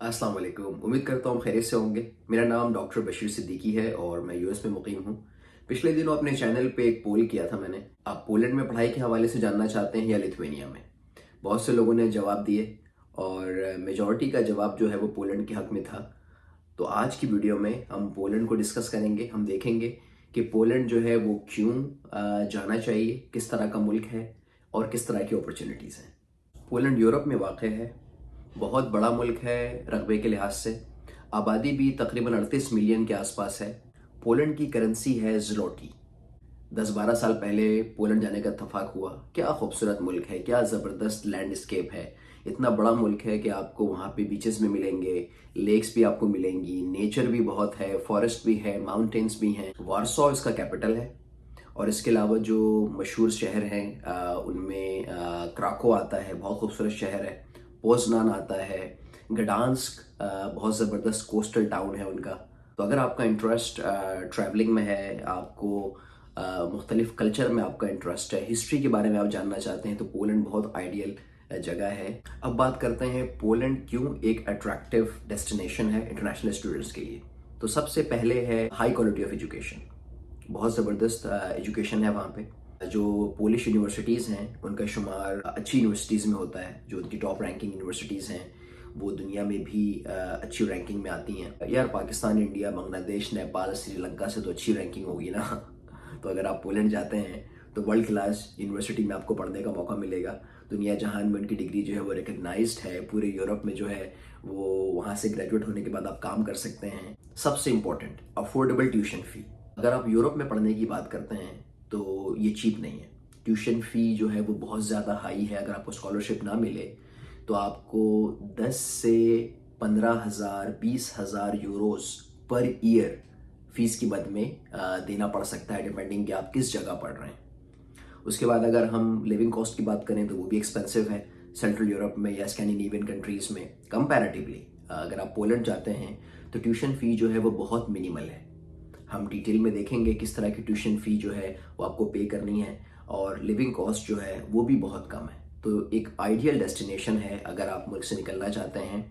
अस्सलाम वालेकुम। उम्मीद करता हूँ खैरियत से होंगे। मेरा नाम डॉक्टर बशीर सिद्दीकी है और मैं यूएस में मुकीम हूँ। पिछले दिनों अपने चैनल पे एक पोल किया था मैंने, आप पोलैंड में पढ़ाई के हवाले से जानना चाहते हैं या लिथुआनिया में। बहुत से लोगों ने जवाब दिए और मेजॉरिटी का जवाब जो है वो पोलैंड के हक में था। तो आज की वीडियो में हम पोलैंड को डिस्कस करेंगे। हम देखेंगे कि पोलैंड जो है वो क्यों जाना चाहिए, किस तरह का मुल्क है और किस तरह की अपॉर्चुनिटीज़ हैं। पोलैंड यूरोप में वाक़ है, बहुत बड़ा मुल्क है रकबे के लिहाज से। आबादी भी तकरीबन 38 मिलियन के आसपास है। पोलैंड की करेंसी है ज़्लोटी। 10-12 साल पहले पोलैंड जाने का इत्तेफाक हुआ। क्या खूबसूरत मुल्क है, क्या ज़बरदस्त लैंडस्केप है। इतना बड़ा मुल्क है कि आपको वहाँ पे बीचेस भी मिलेंगे, लेक्स भी आपको मिलेंगी, नेचर भी बहुत है, फॉरेस्ट भी है, माउंटेन्स भी हैं। वारसो इसका कैपिटल है और इसके अलावा जो मशहूर शहर हैं उनमें क्राको आता है, बहुत खूबसूरत शहर है। पोज़नान आता है। गडांस्क बहुत ज़बरदस्त कोस्टल टाउन है उनका। तो अगर आपका इंटरेस्ट ट्रैवलिंग में है, आपको मुख्तलिफ कल्चर में आपका इंटरेस्ट है, हिस्ट्री के बारे में आप जानना चाहते हैं, तो पोलैंड बहुत आइडियल जगह है। अब बात करते हैं पोलैंड क्यों एक अट्रैक्टिव डेस्टिनेशन है इंटरनेशनल स्टूडेंट्स के लिए। तो सबसे पहले है हाई क्वालिटी ऑफ एजुकेशन। बहुत ज़बरदस्त एजुकेशन है वहाँ पे। जो पोलिश यूनिवर्सिटीज़ हैं उनका शुमार अच्छी यूनिवर्सिटीज़ में होता है। जो उनकी टॉप रैंकिंग यूनिवर्सिटीज़ हैं वो दुनिया में भी अच्छी रैंकिंग में आती हैं। यार पाकिस्तान, इंडिया, बांग्लादेश, नेपाल, श्रीलंका से तो अच्छी रैंकिंग होगी ना। तो अगर आप पोलैंड जाते हैं तो वर्ल्ड क्लास यूनिवर्सिटी में आपको पढ़ने का मौका मिलेगा। दुनिया जहान में उनकी डिग्री जो है वो रिकग्नाइज्ड है। पूरे यूरोप में जो है वो वहाँ से ग्रेजुएट होने के बाद आप काम कर सकते हैं। सबसे इम्पोर्टेंट, अफोर्डेबल ट्यूशन फ़ी। अगर आप यूरोप में पढ़ने की बात करते हैं तो ये चीप नहीं है। ट्यूशन फ़ी जो है वो बहुत ज़्यादा हाई है। अगर आपको स्कॉलरशिप ना मिले तो आपको 10 से 15,000 20,000 यूरोस पर ईयर फीस की मद में देना पड़ सकता है, डिपेंडिंग कि आप किस जगह पढ़ रहे हैं। उसके बाद अगर हम लिविंग कॉस्ट की बात करें तो वो भी एक्सपेंसिव है। सेंट्रल यूरोप में या स्कैंडिनेवियन कंट्रीज़ में कंपैरेटिवली अगर आप पोलैंड जाते हैं तो ट्यूशन फ़ी जो है वो बहुत मिनिमल है। हम डिटेल में देखेंगे किस तरह की ट्यूशन फ़ी जो है वो आपको पे करनी है और लिविंग कॉस्ट जो है वो भी बहुत कम है। तो एक आइडियल डेस्टिनेशन है अगर आप मुल्क से निकलना चाहते हैं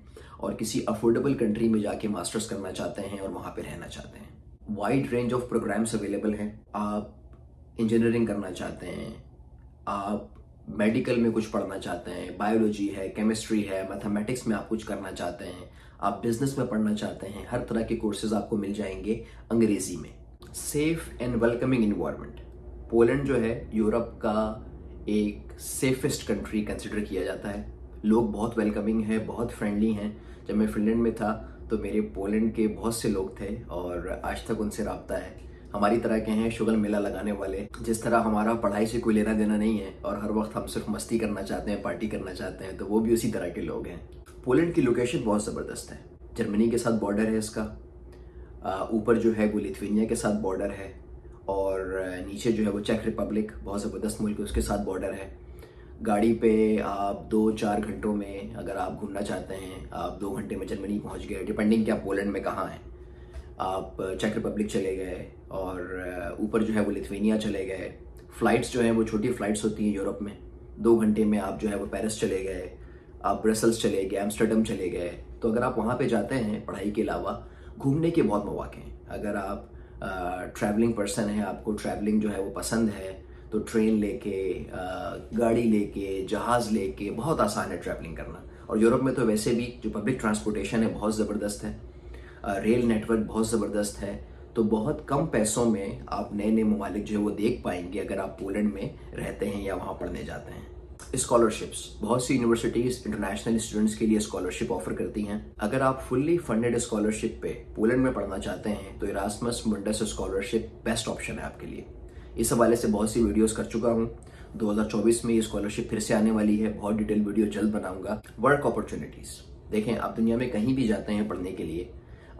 और किसी अफोर्डेबल कंट्री में जाके मास्टर्स करना चाहते हैं और वहाँ पे रहना चाहते हैं। Wide range of programs available हैं। आप इंजीनियरिंग करना चाहते हैं, आप मेडिकल में कुछ पढ़ना चाहते हैं, बायोलॉजी है, केमिस्ट्री है, मैथमेटिक्स में आप कुछ करना चाहते हैं, आप बिजनेस में पढ़ना चाहते हैं, हर तरह के कोर्सेज आपको मिल जाएंगे अंग्रेजी में। Safe and welcoming environment. Poland जो है यूरोप का एक सेफेस्ट कंट्री कंसिडर किया जाता है। लोग बहुत वेलकमिंग हैं, बहुत फ्रेंडली हैं। जब मैं फिनलैंड में था तो मेरे पोलैंड के बहुत से लोग थे और आज तक उनसे रब्ता है। हमारी तरह के हैं, शुगल मेला लगाने वाले। जिस तरह हमारा पढ़ाई से कोई लेना देना नहीं है और हर वक्त हम सिर्फ मस्ती करना चाहते हैं, पार्टी करना चाहते हैं, तो वो भी उसी तरह के लोग हैं। पोलैंड की लोकेशन बहुत ज़बरदस्त है। जर्मनी के साथ बॉर्डर है इसका, ऊपर जो है वो लिथुआनिया के साथ बॉर्डर है और नीचे जो है वो चेक रिपब्लिक, बहुत ज़बरदस्त मुल्क है, उसके साथ बॉर्डर है। गाड़ी पे आप 2-4 घंटों में अगर आप घूमना चाहते हैं, आप 2 घंटे में जर्मनी पहुंच गए, डिपेंडिंग कि आप पोलैंड में कहाँ हैं। आप चेक रिपब्लिक चले गए और ऊपर जो है वो लिथुआनिया चले गए। फ़्लाइट्स जो हैं वो छोटी फ़्लाइट्स होती हैं यूरोप में। 2 घंटे में आप जो है वो पेरिस चले गए, आप ब्रसल्स चले गए, एम्स्टर्डम चले गए। तो अगर आप वहाँ पे जाते हैं पढ़ाई के अलावा, घूमने के बहुत मौके हैं। अगर आप ट्रैवलिंग पर्सन हैं, आपको ट्रैवलिंग जो है वो पसंद है, तो ट्रेन लेके, गाड़ी लेके, जहाज़ लेके बहुत आसान है ट्रैवलिंग करना। और यूरोप में तो वैसे भी जो पब्लिक ट्रांसपोर्टेशन है बहुत ज़बरदस्त है। रेल नेटवर्क बहुत ज़बरदस्त है। तो बहुत कम पैसों में आप नए नए ममालिक जो है वो देख पाएंगे अगर आप पोलैंड में रहते हैं या वहाँ पढ़ने जाते हैं। स्कॉलरशिप्स, बहुत सी यूनिवर्सिटीज़ इंटरनेशनल स्टूडेंट्स के लिए स्कॉलरशिप ऑफर करती हैं। अगर आप फुल्ली फंडेड स्कॉलरशिप पे पोलैंड में पढ़ना चाहते हैं तो इरास्मस मुंडस स्कॉलरशिप बेस्ट ऑप्शन है आपके लिए। इस हवाले से बहुत सी वीडियोस कर चुका हूँ। 2024 में ये स्कॉलरशिप फिर से आने वाली है, बहुत डिटेल वीडियो जल्द बनाऊंगा। वर्क अपॉर्चुनिटीज़, देखें आप दुनिया में कहीं भी जाते हैं पढ़ने के लिए,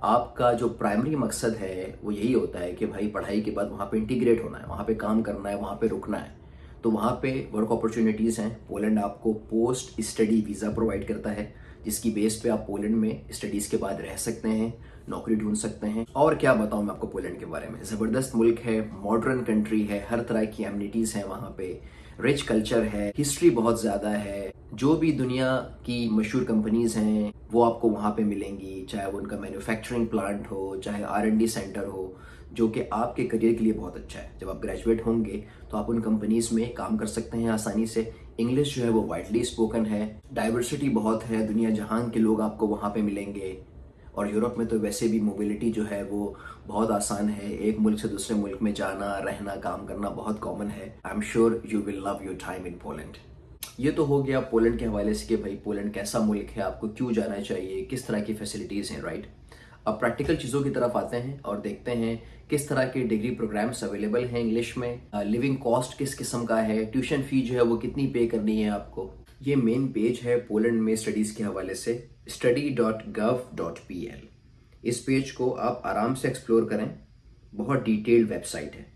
आपका जो प्राइमरी मकसद है वो यही होता है कि भाई पढ़ाई के बाद वहाँ पे इंटीग्रेट होना है, वहाँ पे काम करना है, वहाँ पे रुकना है। तो वहाँ पे वर्क अपॉर्चुनिटीज़ हैं। पोलैंड आपको पोस्ट स्टडी वीज़ा प्रोवाइड करता है, जिसकी बेस पे आप पोलैंड में स्टडीज़ के बाद रह सकते हैं, नौकरी ढूंढ सकते हैं। और क्या बताऊँ मैं आपको पोलैंड के बारे में, ज़बरदस्त मुल्क है, मॉडर्न कंट्री है, हर तरह की एमिनिटीज़ हैं वहाँ पे। रिच कल्चर है, हिस्ट्री बहुत ज़्यादा है। जो भी दुनिया की मशहूर कंपनीज हैं वो आपको वहाँ पे मिलेंगी, चाहे वो उनका मैन्युफैक्चरिंग प्लांट हो, चाहे R&D सेंटर हो, जो कि आपके करियर के लिए बहुत अच्छा है। जब आप ग्रेजुएट होंगे तो आप उन कंपनीज में काम कर सकते हैं आसानी से। इंग्लिश जो है वो वाइडली स्पोकन है, डाइवर्सिटी बहुत है, दुनिया जहान के लोग आपको वहाँ पे मिलेंगे। और यूरोप में तो वैसे भी मोबिलिटी जो है वो बहुत आसान है, एक मुल्क से दूसरे मुल्क में जाना, रहना, काम करना बहुत कॉमन है। I am sure you will love your time in Poland. ये तो हो गया पोलैंड के हवाले से कि भाई पोलैंड कैसा मुल्क है, आपको क्यों जाना चाहिए, किस तरह की फैसिलिटीज़ हैं, राइट। अब प्रैक्टिकल चीज़ों की तरफ आते हैं और देखते हैं किस तरह के डिग्री प्रोग्राम्स अवेलेबल हैं इंग्लिश में, लिविंग कॉस्ट किस किस्म का है, ट्यूशन फी जो है वो कितनी पे करनी है आपको। ये मेन पेज है पोलैंड में स्टडीज़ के हवाले से, study.gov.pl। इस पेज को आप आराम से एक्सप्लोर करें, बहुत डिटेल्ड वेबसाइट है।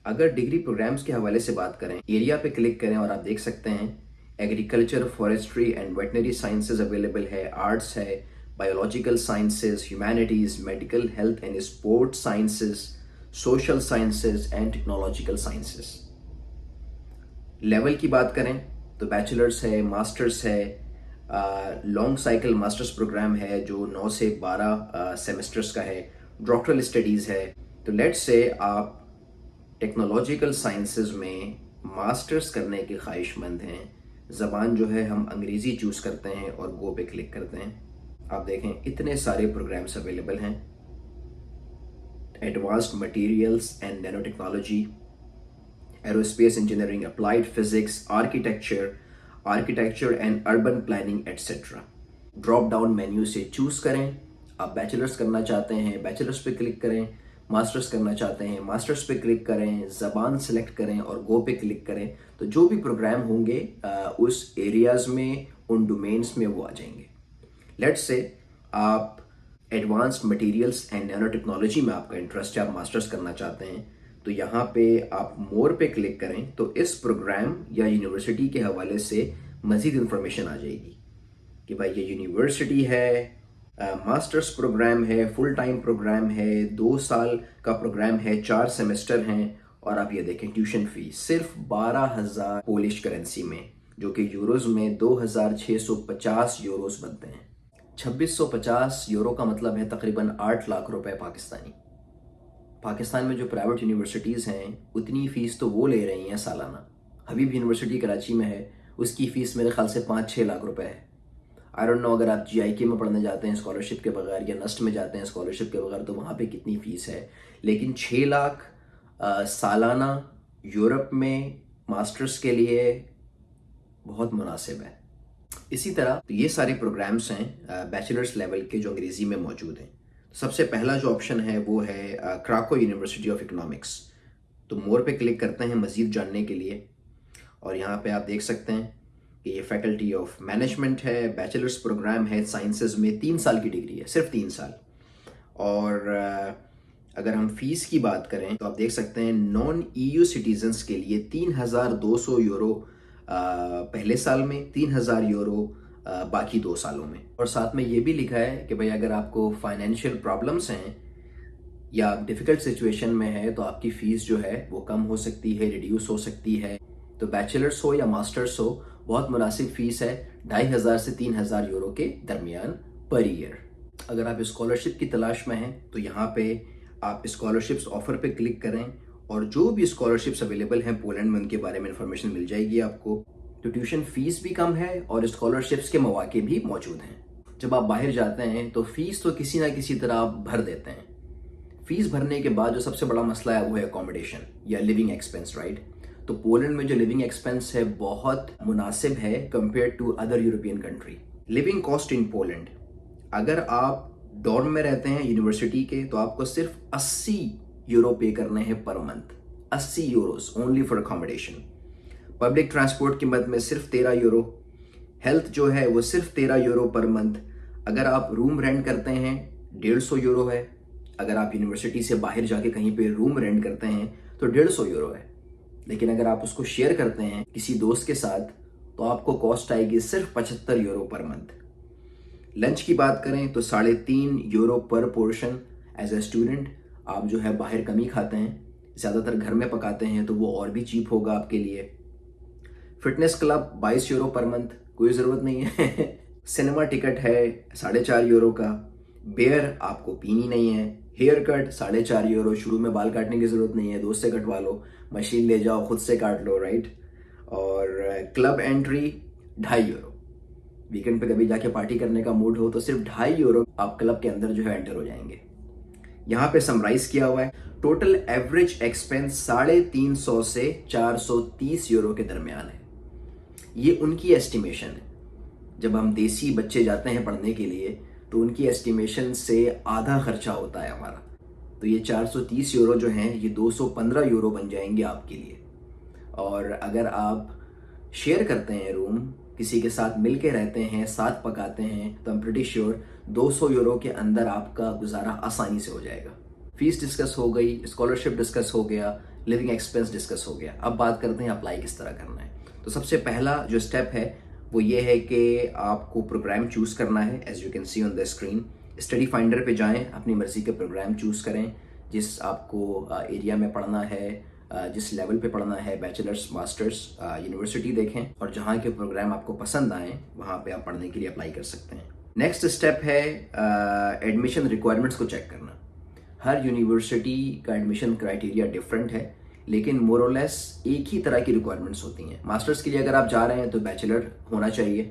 अगर डिग्री प्रोग्राम्स के हवाले से बात करें, एरिया पे क्लिक करें और आप देख सकते हैं agriculture, forestry and veterinary sciences available है, आर्ट्स है, biological sciences, humanities, medical, health and sport sciences, social sciences and technological sciences. Level की बात करें तो बैचलर्स है, मास्टर्स है, लॉन्ग साइकिल मास्टर्स प्रोग्राम है जो 9 से 12 सेमेस्टर्स का है, डॉक्टरल स्टडीज़ है। तो लेट्स से आप टेक्नोलॉजिकल साइंसेज में मास्टर्स करने के ख्वाहिशमंद हैं, ज़बान जो है हम अंग्रेज़ी चूज़ करते हैं और गो पे क्लिक करते हैं। आप देखें इतने सारे प्रोग्राम्स अवेलेबल हैं, advanced materials and nano technology, aerospace engineering, applied physics, architecture and urban planning etcetera. Drop down menu से चूज़ करें। आप बैचलर्स करना चाहते हैं, बैचलर्स पे क्लिक करें, मास्टर्स करना चाहते हैं, मास्टर्स पे क्लिक करें, ज़बान सेलेक्ट करें और गो पे क्लिक करें। तो जो भी प्रोग्राम होंगे उस एरियाज़ में, उन डोमेन्स में वो आ जाएंगे। लेट्स से आप advanced materials and nano technology में आपका इंटरेस्ट है, आप मास्टर्स करना चाहते हैं, तो यहाँ पे आप मोर पे क्लिक करें तो इस प्रोग्राम या यूनिवर्सिटी के हवाले से मज़ीद इंफॉर्मेशन आ जाएगी कि भाई ये यूनिवर्सिटी है, मास्टर्स प्रोग्राम है, फुल टाइम प्रोग्राम है, 2 साल का प्रोग्राम है, 4 सेमेस्टर हैं। और आप ये देखें ट्यूशन फीस सिर्फ 12,000 पोलिश करेंसी में, जो कि यूरोज़ में 2,650 यूरोज़ बनते हैं। 2,650 यूरो का मतलब है तकरीबन 8 लाख रुपए पाकिस्तानी। पाकिस्तान में जो प्राइवेट यूनिवर्सिटीज़ हैं उतनी फ़ीस तो वो ले रही हैं सालाना। हबीब यूनिवर्सिटी कराची में है, उसकी फ़ीस मेरे ख्याल से 5-6 लाख रुपए है। आई डोंट नो अगर आप GIK में पढ़ने जाते हैं स्कॉलरशिप के बगैर या नस्ट में जाते हैं स्कॉलरशिप के बगैर तो वहाँ पे कितनी फ़ीस है, लेकिन 6 लाख सालाना यूरोप में मास्टर्स के लिए बहुत मुनासिब है। इसी तरह तो ये सारे प्रोग्राम्स हैं बैचलर्स लेवल के जो अंग्रेज़ी में मौजूद हैं। सबसे पहला जो ऑप्शन है वो है क्राको यूनिवर्सिटी ऑफ इकोनॉमिक्स। तो मोर पे क्लिक करते हैं मज़ीद जानने के लिए, और यहाँ पे आप देख सकते हैं कि ये फैकल्टी ऑफ मैनेजमेंट है, बैचलर्स प्रोग्राम है, साइंसेज में 3 साल की डिग्री है, सिर्फ 3 साल। और अगर हम फीस की बात करें तो आप देख सकते हैं नॉन EU सिटीजन्स के लिए 3,200 यूरो पहले साल में, 3,000 यूरो बाकी 2 सालों में। और साथ में ये भी लिखा है कि भाई अगर आपको फाइनेंशियल प्रॉब्लम्स हैं या डिफ़िकल्ट सिचुएशन में है तो आपकी फ़ीस जो है वो कम हो सकती है, रिड्यूस हो सकती है। तो बैचलर्स हो या मास्टर्स हो, बहुत मुनासिब फ़ीस है, 2,500 से 3,000 यूरो के दरमियान पर ईयर। अगर आप स्कॉलरशिप की तलाश में हैं तो यहाँ पे आप स्कॉलरशिप्स ऑफ़र पे क्लिक करें और जो भी स्कॉलरशिप्स अवेलेबल हैं पोलैंड में उनके बारे में इंफॉर्मेशन मिल जाएगी आपको। तो ट्यूशन फ़ीस भी कम है और स्कॉलरशिप्स के मौके भी मौजूद हैं। जब आप बाहर जाते हैं तो फ़ीस तो किसी ना किसी तरह आप भर देते हैं। फ़ीस भरने के बाद जो सबसे बड़ा मसला है वो है अकोमोडेशन या लिविंग एक्सपेंस, राइट। तो पोलैंड में जो लिविंग एक्सपेंस है बहुत मुनासिब है compare to other European country. Living cost in Poland, अगर आप डॉर्म में रहते हैं यूनिवर्सिटी के तो आपको सिर्फ 80 यूरो पे करने हैं per month, 80 Euros only for accommodation. Public transport की मद में सिर्फ 13 यूरो, हेल्थ जो है वो सिर्फ 13 यूरो पर मंथ। अगर आप रूम रेंट करते हैं 150 यूरो है, अगर आप यूनिवर्सिटी से बाहर जाके कहीं पे रूम रेंट करते हैं तो 150 यूरो है, लेकिन अगर आप उसको शेयर करते हैं किसी दोस्त के साथ तो आपको कॉस्ट आएगी सिर्फ 75 यूरो पर मंथ। लंच की बात करें तो 3.5 यूरो पर पोर्शन। एज ए स्टूडेंट आप जो है बाहर कम ही खाते हैं, ज़्यादातर घर में पकाते हैं तो वो और भी चीप होगा आपके लिए। Fitness club 22 euro per month, कोई ज़रूरत नहीं है। सिनेमा टिकट है 4.5 यूरो का। बियर आपको पीनी नहीं है। हेयर कट 4.5 यूरो, शुरू में बाल काटने की ज़रूरत नहीं है, दोस्त से कटवा लो, मशीन ले जाओ खुद से काट लो, राइट। और क्लब एंट्री 2.5 यूरो। वीकेंड पे कभी जाके पार्टी करने का मूड हो तो सिर्फ 2.5 यूरो आप क्लब के अंदर जो है एंटर हो जाएंगे। यहाँ पे समराइज किया हुआ है, टोटल एवरेज एक्सपेंस 350 से 430 यूरो के दरमियान है। ये उनकी एस्टिमेशन है। जब हम देसी बच्चे जाते हैं पढ़ने के लिए तो उनकी एस्टिमेशन से आधा खर्चा होता है हमारा। तो ये 430 यूरो जो हैं ये 215 यूरो बन जाएंगे आपके लिए। और अगर आप शेयर करते हैं रूम, किसी के साथ मिल के रहते हैं, साथ पकाते हैं, तो I am pretty sure 200 euro के अंदर आपका गुजारा आसानी से हो जाएगा। फीस डिस्कस हो गई, स्कॉलरशिप डिस्कस हो गया, लिविंग एक्सपेंस डिस्कस हो गया। अब बात करते हैं अप्लाई किस तरह करना है। तो सबसे पहला जो स्टेप है वो ये है कि आपको प्रोग्राम चूज़ करना है। As you can see on the screen, study finder पे जाएं, अपनी मर्ज़ी के प्रोग्राम चूज़ करें जिस आपको एरिया में पढ़ना है, जिस लेवल पे पढ़ना है, बैचलर्स, मास्टर्स, यूनिवर्सिटी देखें और जहाँ के प्रोग्राम आपको पसंद आए वहाँ पे आप पढ़ने के लिए अप्लाई कर सकते हैं। नेक्स्ट स्टेप है एडमिशन रिक्वायरमेंट्स को चेक करना। हर यूनिवर्सिटी का एडमिशन क्राइटेरिया डिफरेंट है, लेकिन मोर और लेस एक ही तरह की रिक्वायरमेंट्स होती हैं। मास्टर्स के लिए अगर आप जा रहे हैं तो बैचलर होना चाहिए,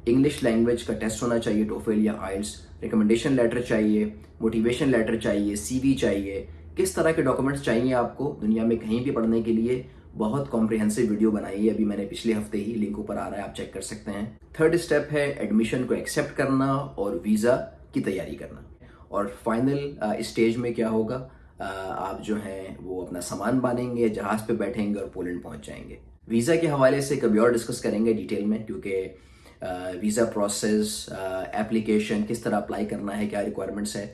इंग्लिश लैंग्वेज का टेस्ट होना चाहिए, टोफेल या आइल्स, रिकमेंडेशन लेटर चाहिए, मोटिवेशन लेटर चाहिए, सीवी चाहिए। किस तरह के डॉक्यूमेंट्स चाहिए आपको दुनिया में कहीं भी पढ़ने के लिए, बहुत कॉम्प्रिहेंसिव वीडियो बनाई है अभी मैंने पिछले हफ्ते ही, लिंक ऊपर आ रहा है, आप चेक कर सकते हैं। थर्ड स्टेप है एडमिशन को एक्सेप्ट करना और वीज़ा की तैयारी करना। और फाइनल स्टेज में क्या होगा, आप जो हैं वो अपना सामान बांधेंगे, जहाज़ पे बैठेंगे और पोलैंड पहुंच जाएंगे। वीज़ा के हवाले से कभी और डिस्कस करेंगे डिटेल में, क्योंकि वीज़ा प्रोसेस, एप्लीकेशन, किस तरह अप्लाई करना है, क्या रिक्वायरमेंट्स है,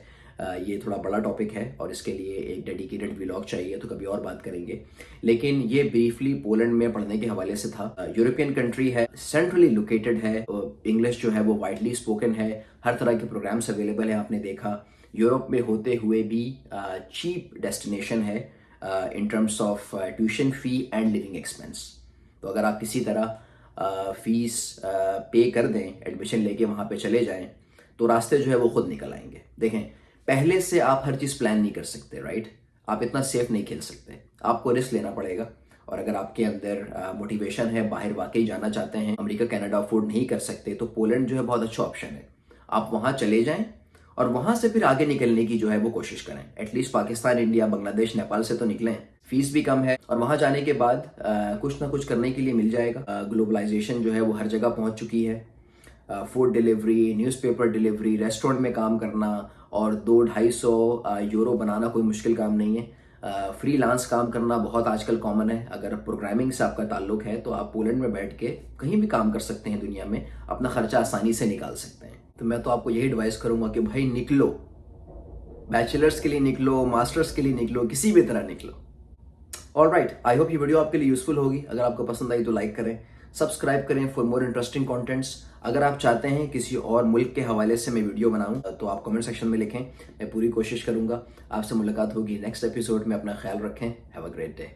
ये थोड़ा बड़ा टॉपिक है और इसके लिए एक डेडिकेटेड व्लॉग चाहिए, तो कभी और बात करेंगे। लेकिन ये ब्रीफली पोलैंड में पढ़ने के हवाले से था। यूरोपियन कंट्री है, सेंट्रली लोकेटेड है, इंग्लिश जो है वो वाइडली स्पोकन है, हर तरह के प्रोग्राम्स अवेलेबल हैं, आपने देखा। यूरोप में होते हुए भी चीप डेस्टिनेशन है in terms of tuition fee and living expense. तो अगर आप किसी तरह फीस पे कर दें, एडमिशन लेके वहाँ पे चले जाएं, तो रास्ते जो है वो खुद निकल आएंगे। देखें, पहले से आप हर चीज़ प्लान नहीं कर सकते, राइट। आप इतना सेफ नहीं खेल सकते, आपको रिस्क लेना पड़ेगा। और अगर आपके अंदर मोटिवेशन है, बाहर वाकई जाना चाहते हैं, अमेरिका कनाडा अफोर्ड नहीं कर सकते, तो पोलैंड जो है बहुत अच्छा ऑप्शन है। आप वहाँ चले जाएं और वहाँ से फिर आगे निकलने की जो है वो कोशिश करें। एटलीस्ट पाकिस्तान, इंडिया, बांग्लादेश, नेपाल से तो निकलें। फीस भी कम है और वहाँ जाने के बाद कुछ ना कुछ करने के लिए मिल जाएगा। ग्लोबलाइजेशन जो है वो हर जगह पहुँच चुकी है। Food delivery, newspaper delivery, restaurant में काम करना और 200-250 यूरो बनाना कोई मुश्किल काम नहीं है। फ्रीलांस काम करना बहुत आजकल कॉमन है। अगर प्रोग्रामिंग से आपका ताल्लुक है तो आप पोलैंड में बैठ के कहीं भी काम कर सकते हैं दुनिया में, अपना खर्चा आसानी से निकाल सकते हैं। तो मैं तो आपको यही एडवाइस करूंगा कि भाई निकलो, बैचलर्स के लिए निकलो, मास्टर्स के लिए निकलो, किसी भी तरह निकलो। ऑलराइट, आई होप ये वीडियो आपके लिए यूजफुल होगी। अगर आपको पसंद आई तो लाइक करें, सब्सक्राइब करें फॉर मोर इंटरेस्टिंग कंटेंट्स। अगर आप चाहते हैं किसी और मुल्क के हवाले से मैं वीडियो बनाऊं तो आप कमेंट सेक्शन में लिखें, मैं पूरी कोशिश करूंगा। आपसे मुलाकात होगी नेक्स्ट एपिसोड में। अपना ख्याल रखें। Have a great day.